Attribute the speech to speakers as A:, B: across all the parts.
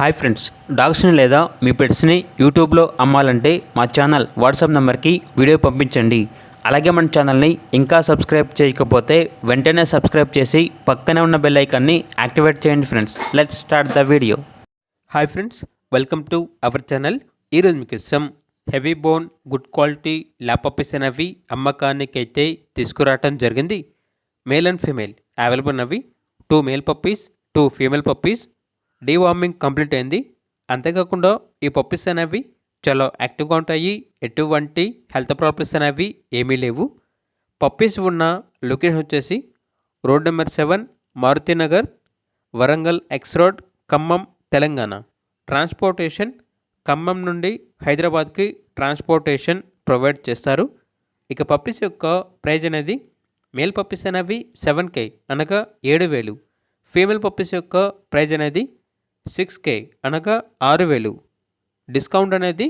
A: Hi friends, డాగ్స్ని లేదా మీ పెట్స్ని యూట్యూబ్లో అమ్మాలంటే మా ఛానల్ వాట్సాప్ నెంబర్కి వీడియో పంపించండి. అలాగే మన ఛానల్ని ఇంకా సబ్స్క్రైబ్ చేయకపోతే వెంటనే సబ్స్క్రైబ్ చేసి పక్కనే ఉన్న బెల్ ఐకాన్ని యాక్టివేట్ చేయండి friends. Let's start the video. Hi friends, welcome to our channel. ఈరోజు మీకు ఇష్టం heavy bone good quality lab puppies అనేవి అమ్మకానికి అయితే తీసుకురావటం జరిగింది. మేల్ అండ్ ఫీమేల్ అవైలబుల్ ఉన్నవి. 2 male puppies, 2 female puppies. Deworming complete అయింది. అంతేకాకుండా ఈ పప్పీస్ అనేవి చాలా యాక్టివ్గా ఉంటాయి. ఎటువంటి హెల్త్ ప్రాబ్లమ్స్ అనేవి ఏమీ లేవు. పప్పీస్ ఉన్న లొకేషన్ వచ్చేసి road number 7, Maruthi Nagar, Warangal X road, Khammam, Telangana. Transportation Khammam నుండి హైదరాబాద్కి ట్రాన్స్పోర్టేషన్ ప్రొవైడ్ చేస్తారు. ఇక పప్పీస్ యొక్క ప్రైజ్ అనేది మేల్ పప్పీస్ అనేవి 7K అనగా 7,000. ఫీమేల్ పప్పీస్ యొక్క ప్రైజ్ అనేది 6K అనగా 6,000. డిస్కౌంట్ అనేది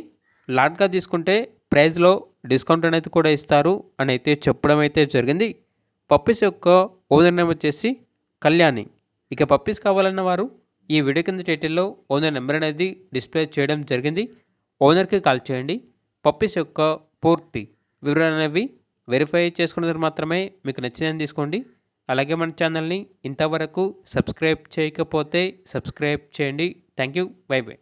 A: లాట్గా తీసుకుంటే ప్రైజ్లో డిస్కౌంట్ అనేది కూడా ఇస్తారు అని అయితే చెప్పడం అయితే జరిగింది. పప్పీస్ యొక్క ఓనర్ నేమ్ వచ్చేసి కళ్యాణి. ఇక పప్పీస్ కావాలన్న వారు ఈ వీడియో కింద టైటిల్లో ఓనర్ నెంబర్ అనేది డిస్ప్లే చేయడం జరిగింది. ఓనర్కి కాల్ చేయండి. పప్పీస్ యొక్క పూర్తి వివరాలు అనేవి వెరిఫై చేసుకున్న మాత్రమే మీకు నచ్చినది తీసుకోండి. అలాగే మన ఛానల్ని ఇంతవరకు సబ్స్క్రైబ్ చేయకపోతే సబ్స్క్రైబ్ చేయండి. Thank you. By by.